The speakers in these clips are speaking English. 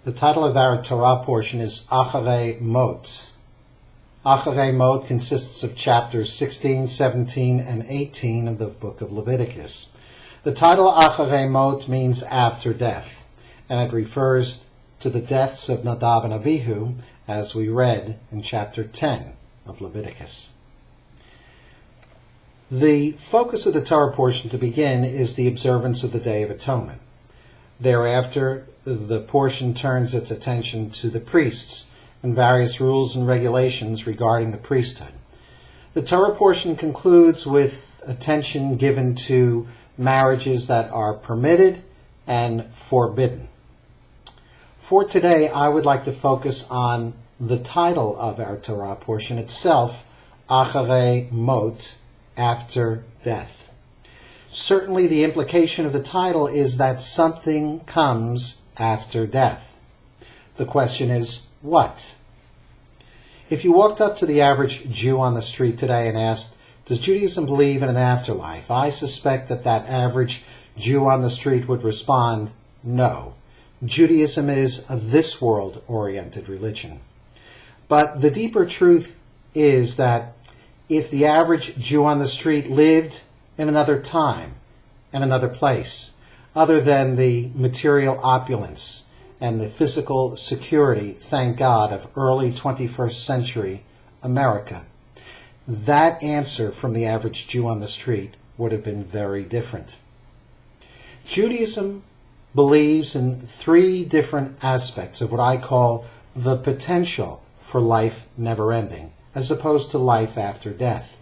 The title of our Torah portion is Acharei Mot. Acharei Mot consists of chapters 16, 17, and 18 of the book of Leviticus. The title Acharei Mot means after death, and it refers to the deaths of Nadab and Abihu, as we read in chapter 10 of Leviticus. The focus of the Torah portion to begin is the observance of the Day of Atonement. Thereafter, the portion turns its attention to the priests and various rules and regulations regarding the priesthood. The Torah portion concludes with attention given to marriages that are permitted and forbidden. For today, I would like to focus on the title of our Torah portion itself, Acharei Mot, after death. Certainly the implication of the title is that something comes after death. The question is, what? If you walked up to the average Jew on the street today and asked, does Judaism believe in an afterlife? I suspect that average Jew on the street would respond, no. Judaism is a this world-oriented religion. But the deeper truth is that if the average Jew on the street lived in another time and another place, other than the material opulence and the physical security, thank God, of early 21st century America, that answer from the average Jew on the street would have been very different. Judaism believes in three different aspects of what I call the potential for life never ending, as opposed to life after death.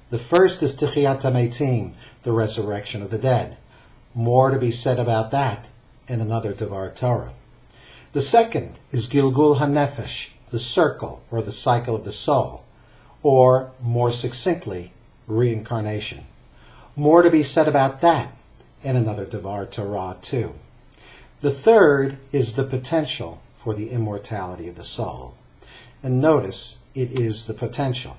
The first is Techiyat HaMeitim, the resurrection of the dead. More to be said about that in another Devar Torah. The second is Gilgul HaNefesh, the circle or the cycle of the soul, or more succinctly, reincarnation. More to be said about that in another Devar Torah too. The third is the potential for the immortality of the soul. And notice, it is the potential.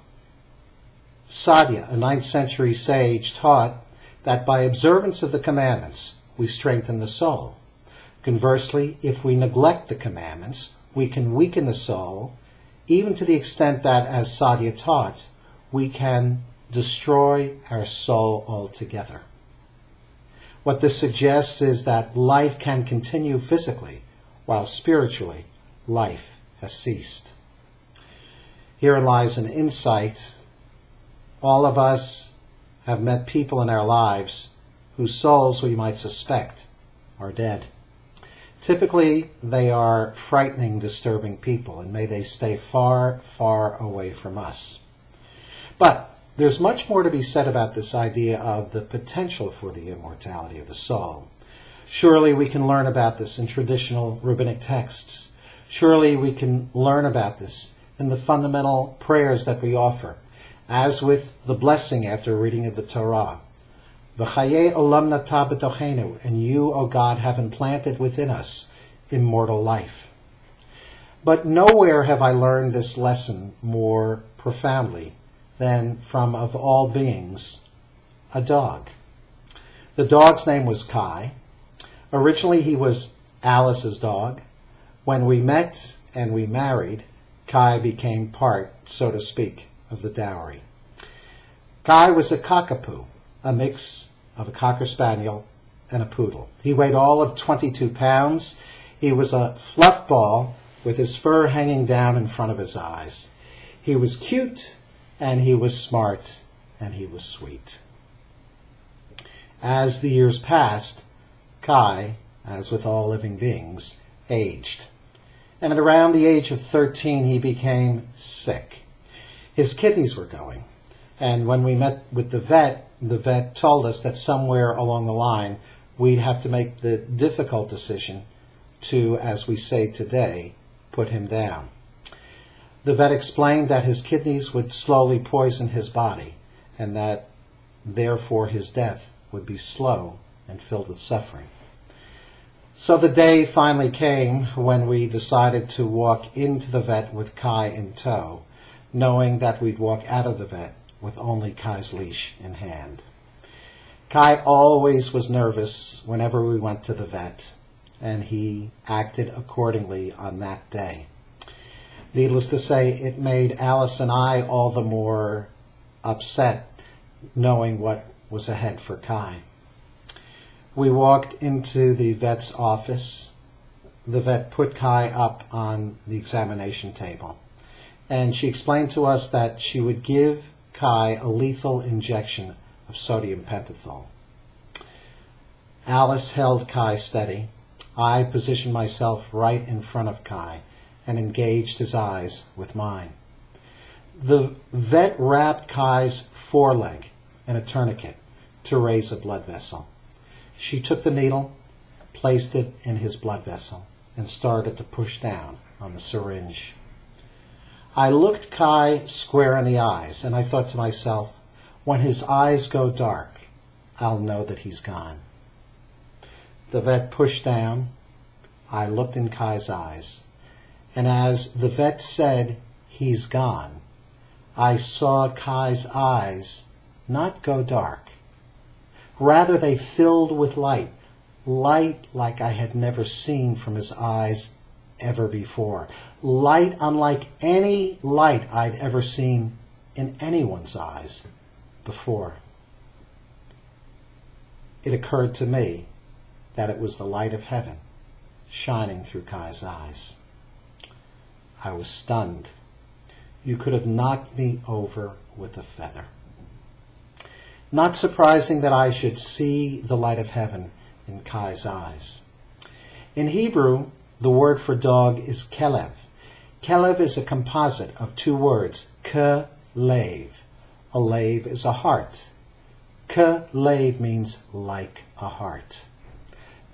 Sadia, a 9th century sage, taught that by observance of the commandments, we strengthen the soul. Conversely, if we neglect the commandments, we can weaken the soul, even to the extent that, as Sadia taught, we can destroy our soul altogether. What this suggests is that life can continue physically, while spiritually, life has ceased. Herein lies an insight. All of us have met people in our lives whose souls we might suspect are dead. Typically, they are frightening, disturbing people, and may they stay far, far away from us. But there's much more to be said about this idea of the potential for the immortality of the soul. Surely we can learn about this in traditional rabbinic texts. Surely we can learn about this in the fundamental prayers that we offer, as with the blessing after reading of the Torah. V'chayei olam nata b'tochenu, and you, O God, have implanted within us immortal life. But nowhere have I learned this lesson more profoundly than from, of all beings, a dog. The dog's name was Kai. Originally he was Alice's dog. When we met and we married, Kai became part, so to speak, of the dowry. Kai was a cockapoo, a mix of a cocker spaniel and a poodle. He weighed all of 22 pounds. He was a fluff ball with his fur hanging down in front of his eyes. He was cute, and he was smart, and he was sweet. As the years passed, Kai, as with all living beings, aged. And at around the age of 13, he became sick. His kidneys were going. And when we met with the vet told us that somewhere along the line, we'd have to make the difficult decision to, as we say today, put him down. The vet explained that his kidneys would slowly poison his body, and that, therefore, his death would be slow and filled with suffering. So the day finally came when we decided to walk into the vet with Kai in tow, knowing that we'd walk out of the vet with only Kai's leash in hand. Kai always was nervous whenever we went to the vet. and he acted accordingly on that day. Needless to say, it made Alice and I all the more upset knowing what was ahead for Kai. We walked into the vet's office. The vet put Kai up on the examination table, and she explained to us that she would give Kai a lethal injection of sodium pentothal. Alice held Kai steady. I positioned myself right in front of Kai and engaged his eyes with mine. The vet wrapped Kai's foreleg in a tourniquet to raise a blood vessel. She took the needle, placed it in his blood vessel, and started to push down on the syringe. I looked Kai square in the eyes, and I thought to myself, when his eyes go dark, I'll know that he's gone. The vet pushed down. I looked in Kai's eyes, and as the vet said, he's gone, I saw Kai's eyes not go dark. Rather, they filled with light like I had never seen from his eyes ever before. Light unlike any light I'd ever seen in anyone's eyes before. It occurred to me that it was the light of heaven shining through Kai's eyes. I was stunned. You could have knocked me over with a feather. Not surprising that I should see the light of heaven in Kai's eyes. In Hebrew, the word for dog is kelev. Kelev is a composite of two words, ke-lev. A lev is a heart. Ke-lev means like a heart.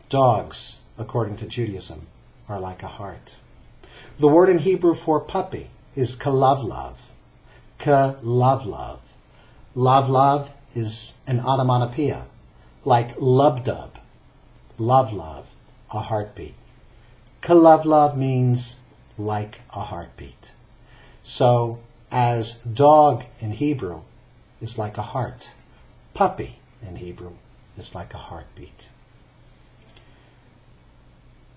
Dogs, according to Judaism, are like a heart. The word in Hebrew for puppy is kalavlav. Kalavlav. Lavlav is an onomatopoeia, like lubdub. Lavlav, a heartbeat. Kalavlav means like a heartbeat. So, as dog in Hebrew is like a heart, puppy in Hebrew is like a heartbeat.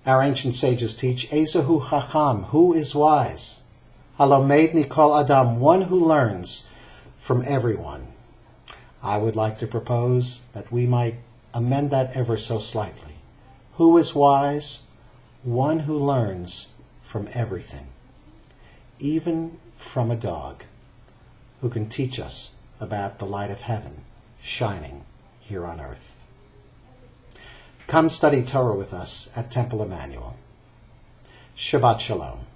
Our ancient sages teach, Ezehu Chacham, who is wise? Halomed Mikol Adam, one who learns from everyone. I would like to propose that we might amend that ever so slightly. Who is wise? One who learns from everything, even from a dog, who can teach us about the light of heaven shining here on earth. Come study Torah with us at Temple Emmanuel. Shabbat Shalom.